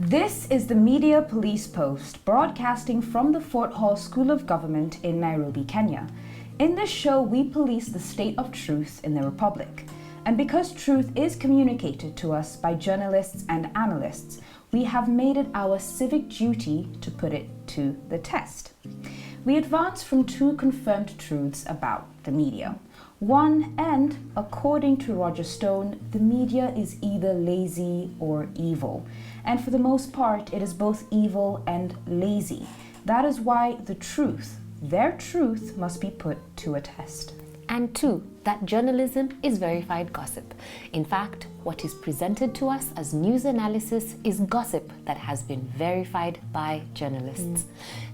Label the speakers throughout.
Speaker 1: This is the Media Police Post, broadcasting from the Fort Hall School of Government in Nairobi, Kenya. In this show, we police the state of truth in the Republic. And because truth is communicated to us by journalists and analysts, we have made it our civic duty to put it to the test. We advance from two confirmed truths about the media. One, and according to Roger Stone, the media is either lazy or evil. And for the most part, it is both evil and lazy. That is why the truth, their truth, must be put to a test.
Speaker 2: And two, that journalism is verified gossip. In fact, what is presented to us as news analysis is gossip that has been verified by journalists.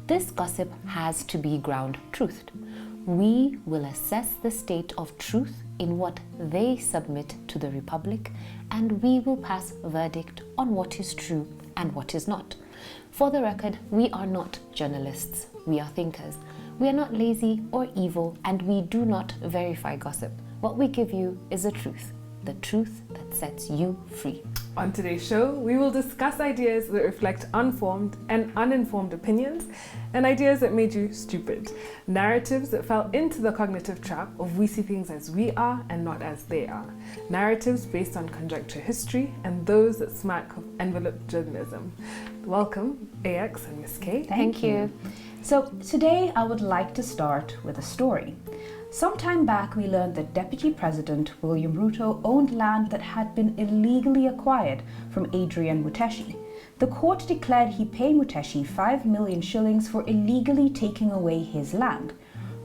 Speaker 2: This gossip has to be ground-truthed. We will assess the state of truth in what they submit to the Republic, and we will pass a verdict on what is true and what is not. For the record, we are not journalists. We are thinkers. We are not lazy or evil, and we do not verify gossip. What we give you is the truth that sets you free.
Speaker 3: On today's show, we will discuss ideas that reflect unformed and uninformed opinions, and ideas that made you stupid. Narratives that fell into the cognitive trap of we see things as we are and not as they are. Narratives based on conjecture history and those that smack of envelope journalism. Welcome, AX and Miss K.
Speaker 2: Thank you.
Speaker 1: So today I would like to start with a story. Some time back, we learned that Deputy President William Ruto owned land that had been illegally acquired from Adrian Muteshi. The court declared he pay Muteshi 5 million shillings for illegally taking away his land.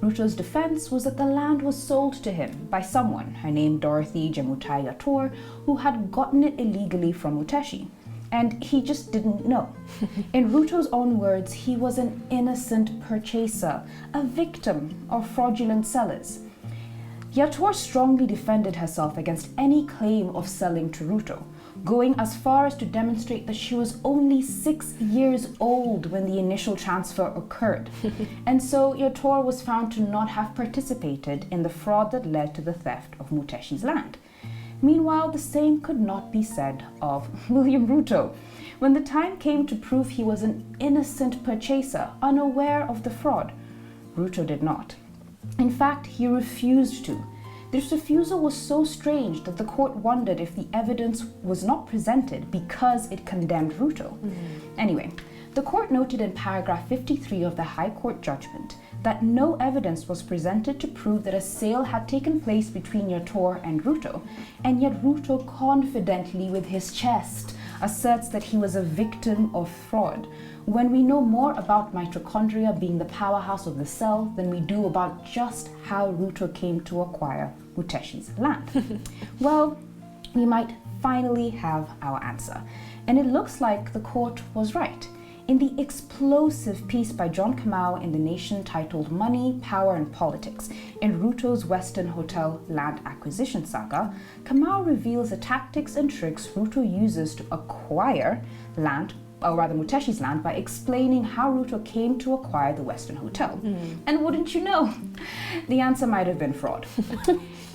Speaker 1: Ruto's defense was that the land was sold to him by someone, her name Dorothy Jemutai Yator, who had gotten it illegally from Muteshi. And he just didn't know. In Ruto's own words, he was an innocent purchaser, a victim of fraudulent sellers. Yator strongly defended herself against any claim of selling to Ruto, going as far as to demonstrate that she was only 6 years old when the initial transfer occurred. And so Yator was found to not have participated in the fraud that led to the theft of Muteshi's land. Meanwhile, the same could not be said of William Ruto. When the time came to prove he was an innocent purchaser, unaware of the fraud, Ruto did not. In fact, he refused to. This refusal was so strange that the court wondered if the evidence was not presented because it condemned Ruto. Anyway, the court noted in paragraph 53 of the High Court judgment that no evidence was presented to prove that a sale had taken place between Yator and Ruto, and yet Ruto confidently with his chest asserts that he was a victim of fraud, when we know more about mitochondria being the powerhouse of the cell than we do about just how Ruto came to acquire Muteshi's land. Well, we might finally have our answer, and it looks like the court was right. In the explosive piece by John Kamau in The Nation titled Money, Power and Politics in Ruto's Western Hotel land acquisition saga, Kamau reveals the tactics and tricks Ruto uses to acquire land, or rather Muteshi's land, by explaining how Ruto came to acquire the Western Hotel. And wouldn't you know, the answer might have been fraud.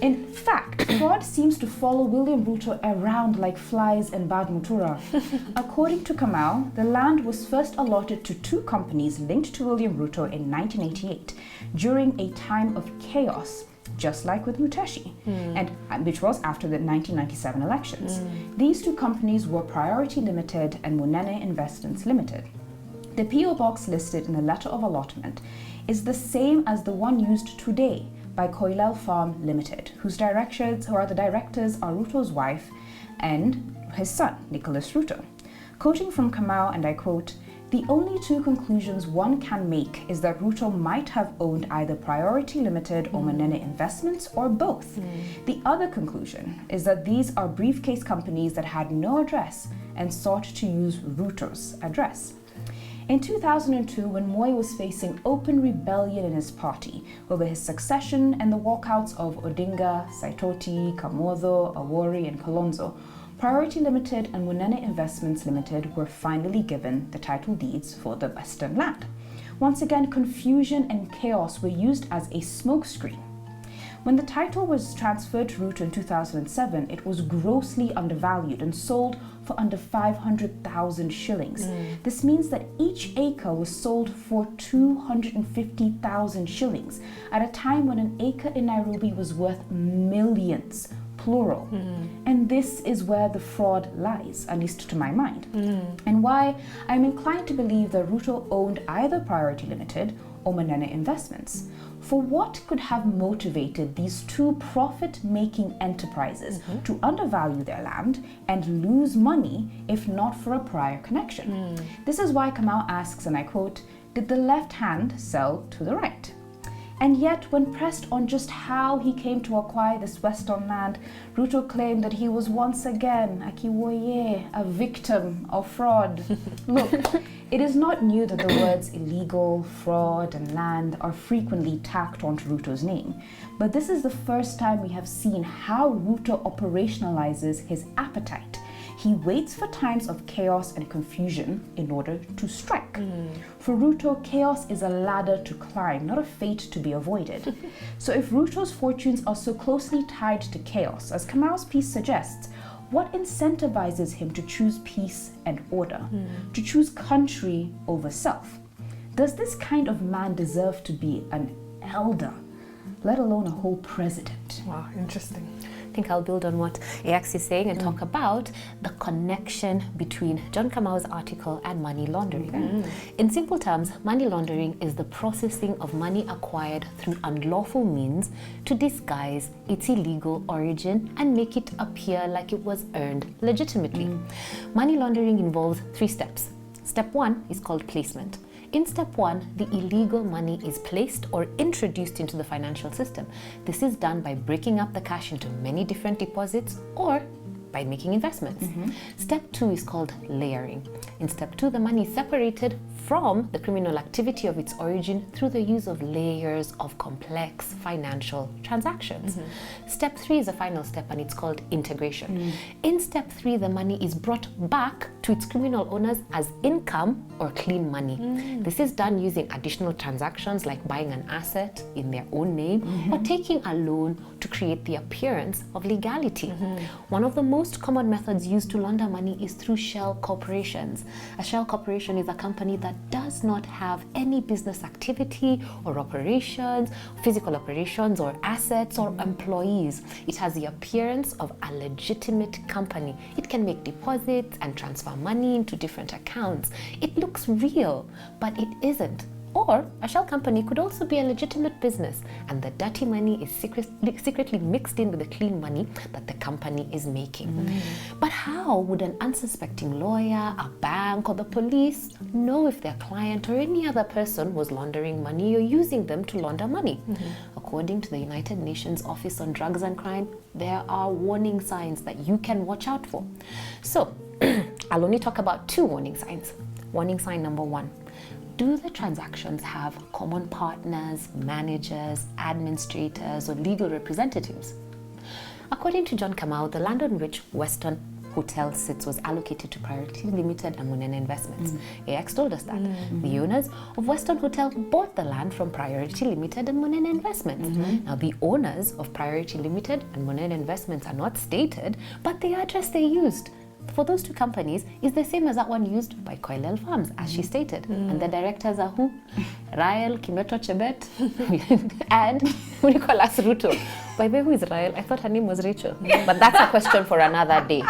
Speaker 1: In fact, fraud seems to follow William Ruto around like flies in bad mutura. According to Kamau, the land was first allotted to two companies linked to William Ruto in 1988 during a time of chaos, just like with Muteshi, and which was after the 1997 elections. These two companies were Priority Limited and Munene Investments Limited. The PO box listed in the letter of allotment is the same as the one used today by Koilel Farm Limited, whose directors are Ruto's wife and his son, Nicholas Ruto. Quoting from Kamau, and I quote, "The only two conclusions one can make is that Ruto might have owned either Priority Limited or Munene Investments or both. The other conclusion is that these are briefcase companies that had no address and sought to use Ruto's address." In 2002, when Moi was facing open rebellion in his party over his succession and the walkouts of Odinga, Saitoti, Kamodo, Awori, and Kalonzo, Priority Limited and Munene Investments Limited were finally given the title deeds for the Western land. Once again, confusion and chaos were used as a smokescreen. When the title was transferred to Ruto in 2007, it was grossly undervalued and sold for under 500,000 shillings. This means that each acre was sold for 250,000 shillings at a time when an acre in Nairobi was worth millions, plural. And this is where the fraud lies, at least to my mind, and why I'm inclined to believe that Ruto owned either Priority Limited or Monene Investments. For what could have motivated these two profit-making enterprises to undervalue their land and lose money if not for a prior connection? This is why Kamau asks, and I quote, "Did the left hand sell to the right?" And yet, when pressed on just how he came to acquire this Western land, Ruto claimed that he was once again, KIKUYUS, a victim of fraud. Look, it is not new that the words illegal, fraud, and land are frequently tacked onto Ruto's name. But this is the first time we have seen how Ruto operationalizes his appetite. He waits for times of chaos and confusion in order to strike. For Ruto, chaos is a ladder to climb, not a fate to be avoided. So if Ruto's fortunes are so closely tied to chaos, as Kamau's piece suggests, what incentivizes him to choose peace and order, to choose country over self? Does this kind of man deserve to be an elder, let alone a whole president?
Speaker 3: Wow, interesting.
Speaker 2: I think I'll build on what AX is saying and talk about the connection between John Kamau's article and money laundering. In simple terms, money laundering is the processing of money acquired through unlawful means to disguise its illegal origin and make it appear like it was earned legitimately. Money laundering involves 3 steps. Step 1 is called placement. In step 1, the illegal money is placed or introduced into the financial system. This is done by breaking up the cash into many different deposits or by making investments. Step 2 is called layering. In step 2, the money is separated from the criminal activity of its origin through the use of layers of complex financial transactions. Step 3 is the final step, and it's called integration. In step 3, the money is brought back to its criminal owners as income or clean money. This is done using additional transactions like buying an asset in their own name or taking a loan to create the appearance of legality. One of the most common methods used to launder money is through shell corporations. A shell corporation is a company that does not have any business activity or operations, physical operations or assets or employees. It has the appearance of a legitimate company. It can make deposits and transfer money into different accounts. It looks real, but it isn't. Or a shell company could also be a legitimate business, and the dirty money is secretly mixed in with the clean money that the company is making. But how would an unsuspecting lawyer, a bank, or the police know if their client or any other person was laundering money or using them to launder money? According to the United Nations Office on Drugs and Crime, there are warning signs that you can watch out for. So, I'll only talk about 2 warning signs. Warning sign number 1. Do the transactions have common partners, managers, administrators, or legal representatives? According to John Kamau, the land on which Western Hotel sits was allocated to Priority Limited and Monene Investments. AX told us that. The owners of Western Hotel bought the land from Priority Limited and Monene Investments. Now, the owners of Priority Limited and Monene Investments are not stated, but the address they used for those 2 companies is the same as that one used by Koilel Farms, as she stated. And the directors are who? Rael Kimeto Chebet and Nicolas Ruto. By the way, who is Rael? I thought her name was Rachel. But that's a question for another day.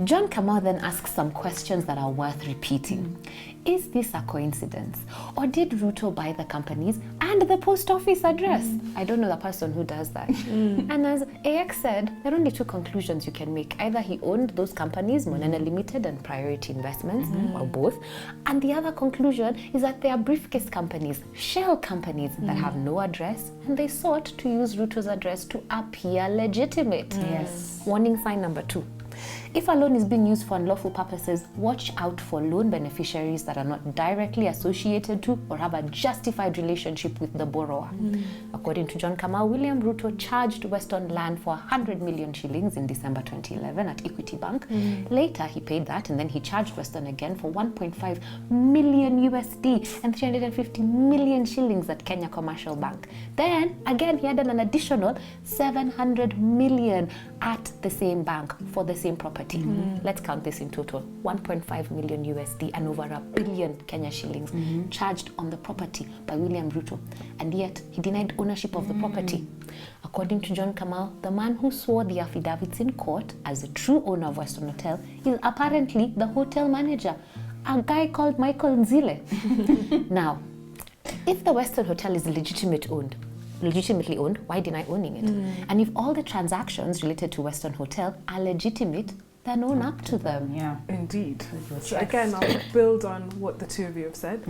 Speaker 2: John Kamau then asks some questions that are worth repeating. Is this a coincidence? Or did Ruto buy the companies and the post office address? I don't know the person who does that. And as AX said, there are only 2 conclusions you can make. Either he owned those companies, Monene Limited and Priority Investments, or both. And the other conclusion is that they are briefcase companies, shell companies that have no address, and they sought to use Ruto's address to appear legitimate.
Speaker 1: Yes.
Speaker 2: Warning sign number 2. If a loan is being used for unlawful purposes, watch out for loan beneficiaries that are not directly associated to or have a justified relationship with the borrower. According to John Kamau, William Ruto charged Western Land for 100 million shillings in December 2011 at Equity Bank. Later, he paid that and then he charged Western again for 1.5 million USD and 350 million shillings at Kenya Commercial Bank. Then, again, he added an additional 700 million at the same bank for the same property. Let's count this in total. 1.5 million USD and over a billion Kenya shillings charged on the property by William Ruto. And yet, he denied ownership of the property. According to John Kamau, the man who swore the affidavits in court as the true owner of Western Hotel is apparently the hotel manager, a guy called Michael Nzile. Now, if the Western Hotel is legitimately owned, why deny owning it? And if all the transactions related to Western Hotel are legitimate, then own up to them.
Speaker 1: Yeah.
Speaker 3: Indeed. So again, I'll build on what the two of you have said.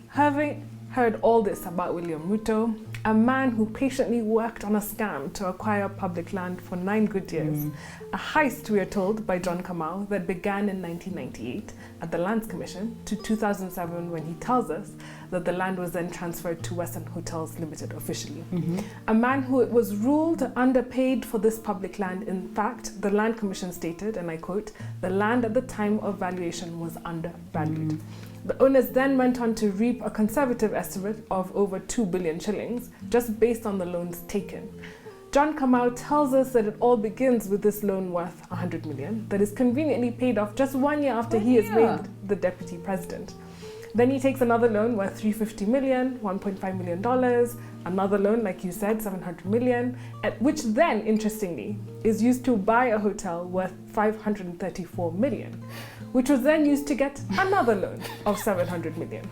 Speaker 3: Having heard all this about William Ruto, a man who patiently worked on a scam to acquire public land for 9 good years, a heist, we are told by John Kamau, that began in 1998 at the Lands Commission to 2007 when he tells us that the land was then transferred to Western Hotels Limited officially. A man who it was ruled underpaid for this public land. In fact, the Land Commission stated, and I quote, "The land at the time of valuation was undervalued." The owners then went on to reap a conservative estimate of over 2 billion shillings just based on the loans taken. John Kamau tells us that it all begins with this loan worth 100 million that is conveniently paid off just 1 year after he is made the deputy president. Then he takes another loan worth 350 million, $1.5 million, another loan, like you said, 700 million, which then, interestingly, is used to buy a hotel worth 534 million, which was then used to get another loan of 700 million.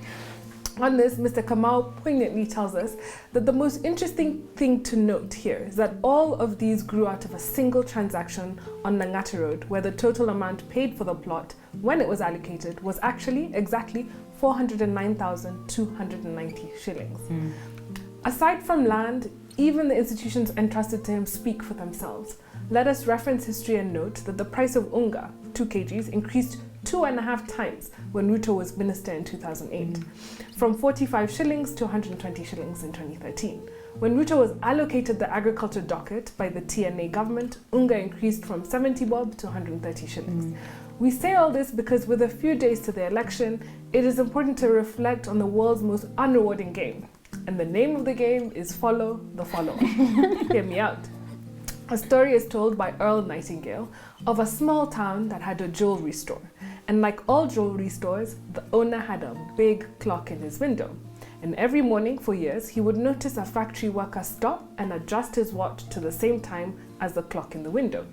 Speaker 3: On this, Mr. Kamau poignantly tells us that the most interesting thing to note here is that all of these grew out of a single transaction on Langata Road, where the total amount paid for the plot when it was allocated was actually exactly 409,290 shillings. Aside from land, even the institutions entrusted to him speak for themselves. Let us reference history and note that the price of unga, 2 kgs, increased 2.5 times when Ruto was minister in 2008, from 45 shillings to 120 shillings in 2013. When Ruto was allocated the agriculture docket by the TNA government, unga increased from 70 bob to 130 shillings. We say all this because with a few days to the election, it is important to reflect on the world's most unrewarding game. And the name of the game is Follow the Follower. Hear me out. A story is told by Earl Nightingale of a small town that had a jewelry store. And like all jewelry stores, the owner had a big clock in his window. And every morning for years, he would notice a factory worker stop and adjust his watch to the same time as the clock in the window.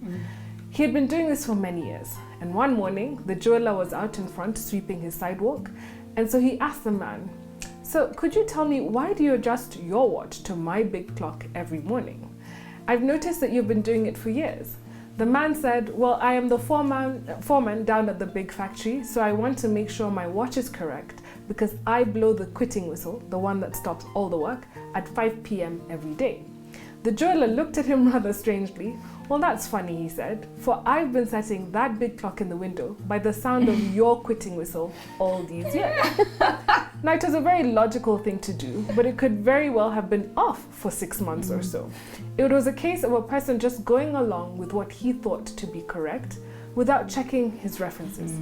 Speaker 3: He had been doing this for many years. And one morning, the jeweler was out in front sweeping his sidewalk. And so he asked the man, "So could you tell me, why do you adjust your watch to my big clock every morning? I've noticed that you've been doing it for years." The man said, "Well, I am the foreman down at the big factory, so I want to make sure my watch is correct because I blow the quitting whistle, the one that stops all the work, at 5 p.m. every day." The jeweler looked at him rather strangely. "Well, that's funny," he said, "for I've been setting that big clock in the window by the sound of your quitting whistle all these years." Now, it was a very logical thing to do, but it could very well have been off for 6 months or so. It was a case of a person just going along with what he thought to be correct without checking his references.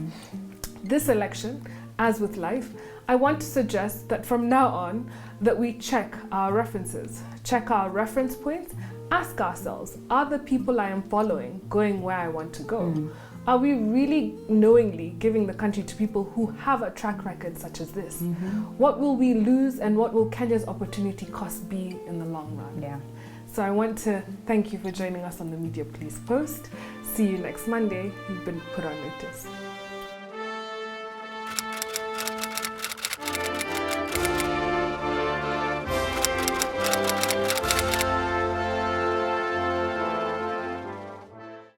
Speaker 3: This election, as with life, I want to suggest that from now on, that we check our references, check our reference points, ask ourselves, are the people I am following going where I want to go? Are we really knowingly giving the country to people who have a track record such as this? What will we lose and what will Kenya's opportunity cost be in the long run?
Speaker 1: Yeah.
Speaker 3: So I want to thank you for joining us on the Media Police Post. See you next Monday. You've been put on notice.